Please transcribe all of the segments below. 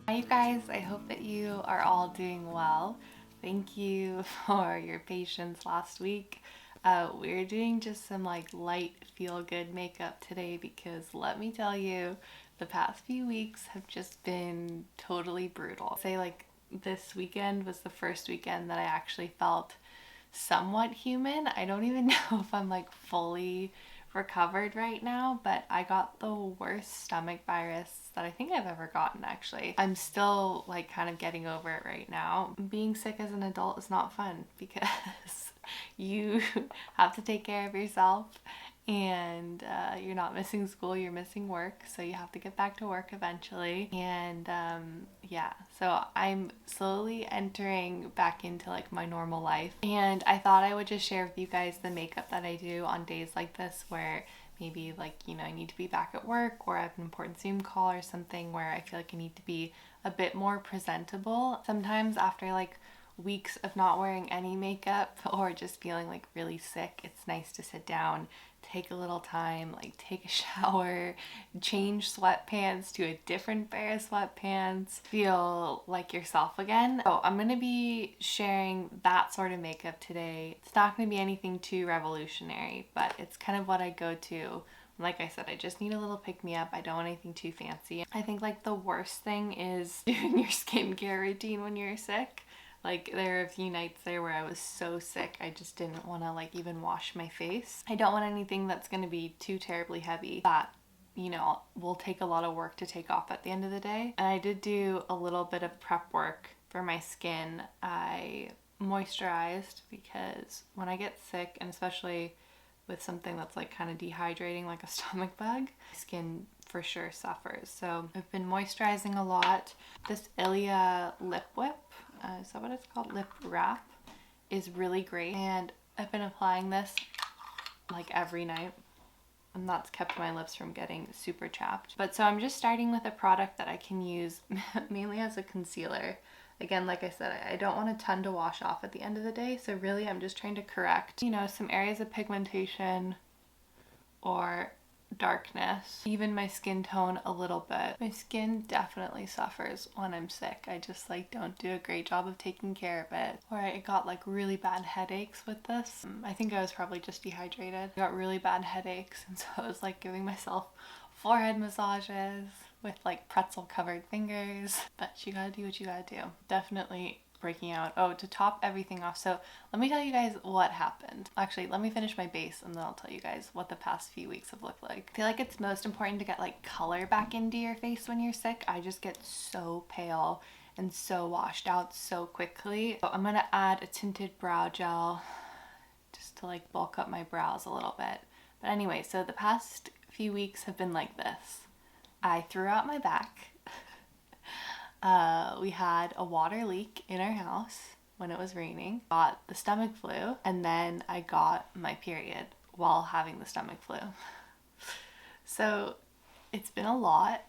Hi you guys, I hope that you are all doing well. Thank you for your patience last week. We're doing just some light feel good makeup today because let me tell you, the past few weeks have just been totally brutal. I'd say this weekend was the first weekend that I actually felt somewhat human. I don't even know if I'm fully recovered right now, but I got the worst stomach virus that I think I've ever gotten actually. I'm still kind of getting over it right now. Being sick as an adult is not fun because you have to take care of yourself and you're not missing school, you're missing work, so you have to get back to work eventually. And yeah, so I'm slowly entering back into my normal life, and I thought I would just share with you guys the makeup that I do on days like this where maybe I need to be back at work or I have an important Zoom call or something where I feel like I need to be a bit more presentable. Sometimes after weeks of not wearing any makeup or just feeling really sick, it's nice to sit down, take a little time, take a shower, change sweatpants to a different pair of sweatpants, feel like yourself again. So I'm gonna be sharing that sort of makeup today. It's not gonna be anything too revolutionary, but it's kind of what I go to. Like I said, I just need a little pick-me-up. I don't want anything too fancy. I think the worst thing is doing your skincare routine when you're sick. There are a few nights there where I was so sick I just didn't want to even wash my face. I don't want anything that's going to be too terribly heavy that will take a lot of work to take off at the end of the day. And I did do a little bit of prep work for my skin. I moisturized because when I get sick, and especially with something that's kind of dehydrating like a stomach bug, my skin for sure suffers. So I've been moisturizing a lot. This Ilia Lip Whip, is that what it's called? Lip Wrap is really great, and I've been applying this every night, and that's kept my lips from getting super chapped. But so I'm just starting with a product that I can use mainly as a concealer. Again, like I said, I don't want a ton to wash off at the end of the day, so really I'm just trying to correct, some areas of pigmentation or darkness, even my skin tone a little bit. My skin definitely suffers when I'm sick. I just don't do a great job of taking care of it. Or I got really bad headaches with this. I think I was probably just dehydrated. I got really bad headaches, and so I was giving myself forehead massages with pretzel covered fingers. But you gotta do what you gotta do. Definitely breaking out. Oh, to top everything off, so let me tell you guys what happened. Actually, let me finish my base and then I'll tell you guys what the past few weeks have looked like. I feel like it's most important to get color back into your face when you're sick. I just get so pale and so washed out so quickly. So I'm gonna add a tinted brow gel just to bulk up my brows a little bit. But anyway, so the past few weeks have been like this. I threw out my back. We had a water leak in our house when it was raining, got the stomach flu, and then I got my period while having the stomach flu. So it's been a lot.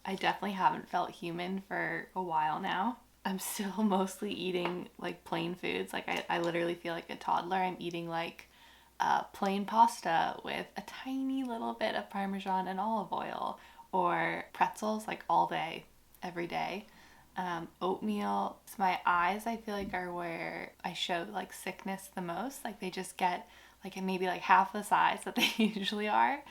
I definitely haven't felt human for a while now. I'm still mostly eating plain foods. I literally feel like a toddler. I'm eating plain pasta with a tiny little bit of Parmesan and olive oil, or pretzels all day, every day. Oatmeal. So my eyes, I feel are where I show sickness the most. They just get maybe half the size that they usually are,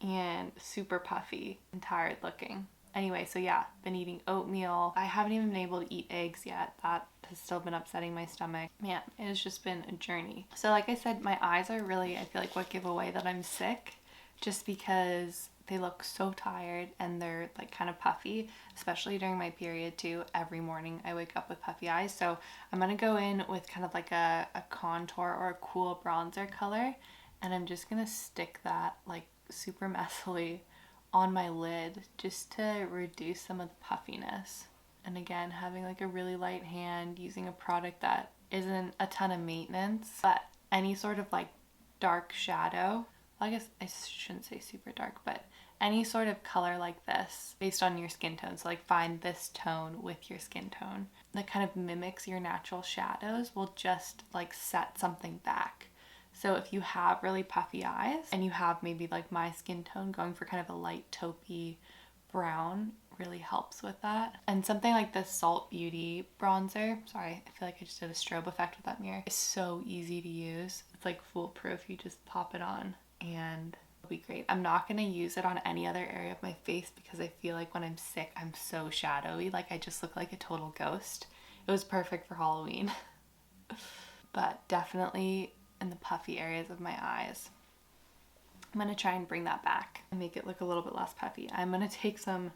and super puffy and tired looking. Anyway, so yeah, been eating oatmeal. I haven't even been able to eat eggs yet. That has still been upsetting my stomach. Man, it has just been a journey. So like I said, my eyes are really, I feel what give away that I'm sick, just because they look so tired and they're kind of puffy, especially during my period too. Every morning I wake up with puffy eyes. So I'm gonna go in with kind of a contour or a cool bronzer color, and I'm just gonna stick that super messily on my lid just to reduce some of the puffiness. And again, having a really light hand, using a product that isn't a ton of maintenance, but any sort of dark shadow. Well, I guess I shouldn't say super dark, but any sort of color like this based on your skin tone. So find this tone with your skin tone that kind of mimics your natural shadows will just set something back. So if you have really puffy eyes and you have maybe my skin tone going for kind of a light taupey brown really helps with that. And something like this Salt Beauty bronzer, sorry, I feel like I just did a strobe effect with that mirror. It's so easy to use. It's like foolproof. You just pop it on and it'll be great. I'm not going to use it on any other area of my face because I feel like when I'm sick, I'm so shadowy. Like I just look like a total ghost. It was perfect for Halloween. But definitely in the puffy areas of my eyes. I'm going to try and bring that back and make it look a little bit less puffy. I'm going to take some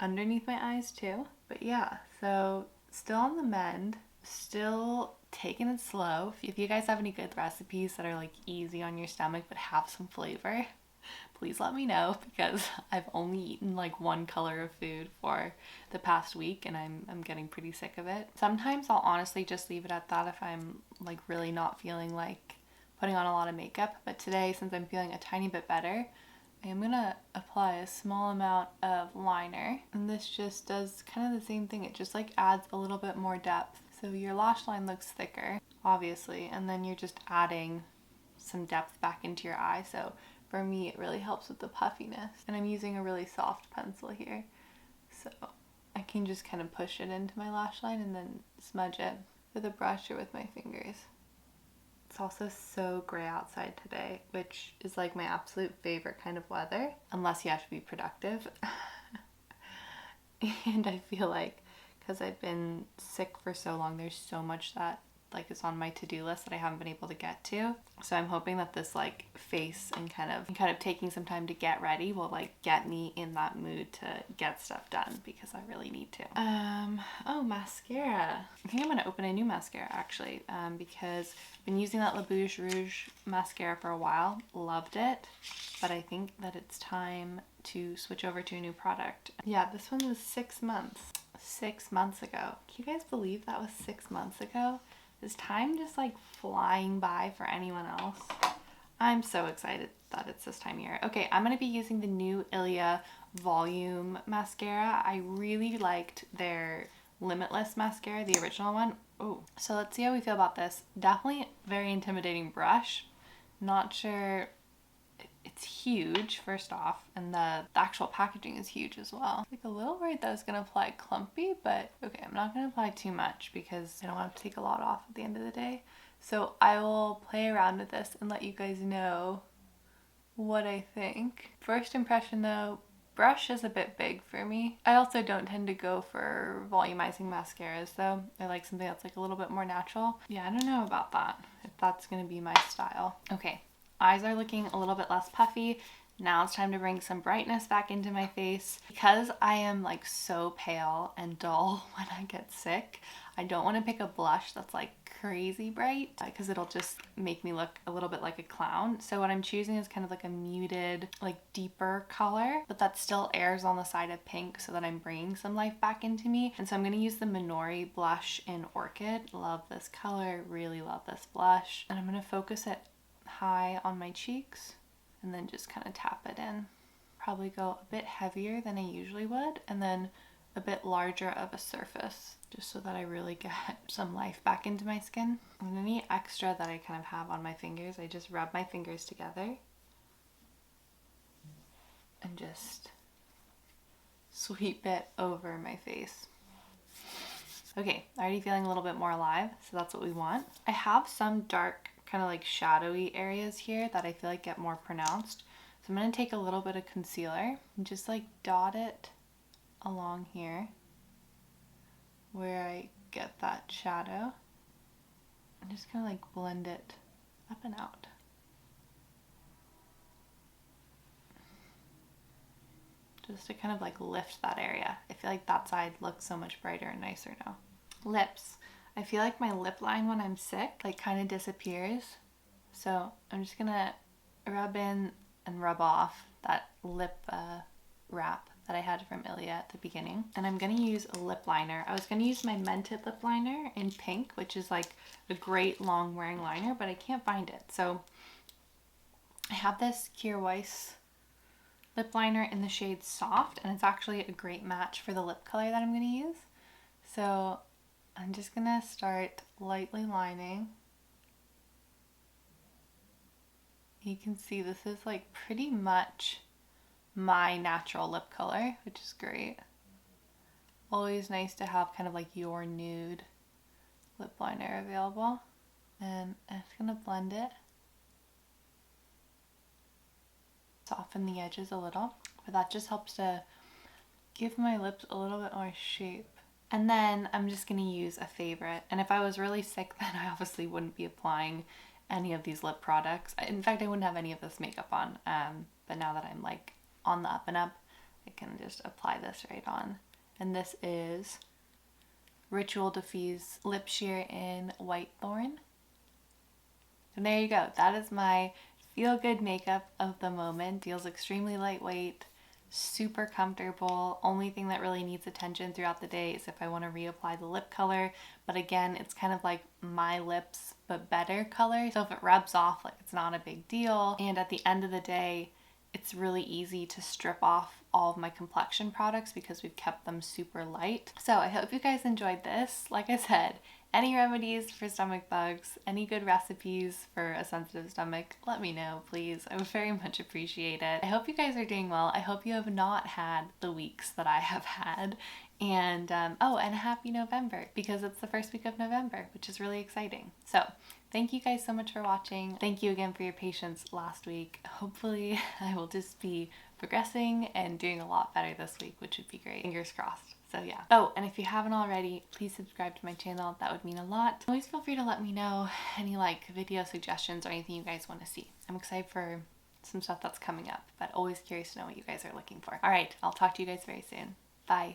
underneath my eyes too. But yeah, so still on the mend, still taking it slow. If you guys have any good recipes that are like easy on your stomach but have some flavor, please let me know because I've only eaten like one color of food for the past week and I'm getting pretty sick of it. Sometimes I'll honestly just leave it at that if I'm like really not feeling like putting on a lot of makeup, but today, since I'm feeling a tiny bit better, I am gonna apply a small amount of liner, and this just does kind of the same thing. It just like adds a little bit more depth. So your lash line looks thicker, obviously, and then you're just adding some depth back into your eye. So for me, it really helps with the puffiness, and I'm using a really soft pencil here. So I can just kind of push it into my lash line and then smudge it with a brush or with my fingers. It's also so gray outside today, which is like my absolute favorite kind of weather, unless you have to be productive. And I feel like because I've been sick for so long, there's so much that like is on my to-do list that I haven't been able to get to. So I'm hoping that this like face and kind of taking some time to get ready will like get me in that mood to get stuff done because I really need to. Oh, mascara. I think I'm gonna open a new mascara actually, because I've been using that La Bouche Rouge mascara for a while. Loved it, but I think that it's time to switch over to a new product. Yeah, this one was 6 months. 6 months ago. Can you guys believe that was 6 months ago? Is time just like flying by for anyone else? I'm so excited that it's this time of year. Okay, I'm going to be using the new Ilia Volume Mascara. I really liked their Limitless Mascara, the original one. Oh, so let's see how we feel about this. Definitely very intimidating brush. Not sure. It's huge, first off, and the actual packaging is huge as well. Like a little worried that I was gonna apply clumpy, but okay, I'm not gonna apply too much because I don't want to take a lot off at the end of the day. So I will play around with this and let you guys know what I think. First impression though, brush is a bit big for me. I also don't tend to go for volumizing mascaras though. I like something that's like a little bit more natural. Yeah, I don't know about that, if that's gonna be my style. Okay. Eyes are looking a little bit less puffy. Now it's time to bring some brightness back into my face. Because I am like so pale and dull when I get sick, I don't want to pick a blush that's like crazy bright because it'll just make me look a little bit like a clown. So what I'm choosing is kind of like a muted, like deeper color, but that still airs on the side of pink so that I'm bringing some life back into me. And so I'm going to use the Minori blush in Orchid. Love this color, really love this blush. And I'm going to focus it high on my cheeks and then just kind of tap it in. Probably go a bit heavier than I usually would and then a bit larger of a surface just so that I really get some life back into my skin. And any extra that I kind of have on my fingers, I just rub my fingers together and just sweep it over my face. Okay, already feeling a little bit more alive, so that's what we want. I have some dark kind of like shadowy areas here that I feel like get more pronounced. So I'm going to take a little bit of concealer and just like dot it along here where I get that shadow. I'm just going to like blend it up and out. Just to kind of like lift that area. I feel like that side looks so much brighter and nicer now. Lips. I feel like my lip line when I'm sick like kind of disappears. So I'm just gonna rub in and rub off that lip wrap that I had from Ilia at the beginning. And I'm gonna use a lip liner. I was gonna use my Mented lip liner in pink, which is like a great long wearing liner, but I can't find it. So I have this Kjaer Weis lip liner in the shade Soft, and it's actually a great match for the lip color that I'm gonna use. So I'm just gonna start lightly lining. You can see this is like pretty much my natural lip color, which is great. Always nice to have kind of like your nude lip liner available. And I'm just gonna blend it. Soften the edges a little, but that just helps to give my lips a little bit more shape. And then I'm just gonna use a favorite. And if I was really sick, then I obviously wouldn't be applying any of these lip products. In fact, I wouldn't have any of this makeup on. But now that I'm like on the up and up, I can just apply this right on. And this is Rituel Diffuse Lip Sheer in Whitethorn. And there you go. That is my feel good makeup of the moment. Feels extremely lightweight, super comfortable. Only thing that really needs attention throughout the day is if I want to reapply the lip color. But again, it's kind of like my lips but better color. So if it rubs off, like it's not a big deal. And at the end of the day, it's really easy to strip off all of my complexion products because we've kept them super light. So I hope you guys enjoyed this. Like I said, any remedies for stomach bugs, any good recipes for a sensitive stomach, let me know, please. I would very much appreciate it. I hope you guys are doing well. I hope you have not had the weeks that I have had. And oh, and happy November, because it's the first week of November, which is really exciting. So thank you guys so much for watching. Thank you again for your patience last week. Hopefully I will just be progressing and doing a lot better this week, which would be great. Fingers crossed. So yeah. Oh, and if you haven't already, please subscribe to my channel. That would mean a lot. Always feel free to let me know any like video suggestions or anything you guys want to see. I'm excited for some stuff that's coming up, but always curious to know what you guys are looking for. All right, I'll talk to you guys very soon. Bye.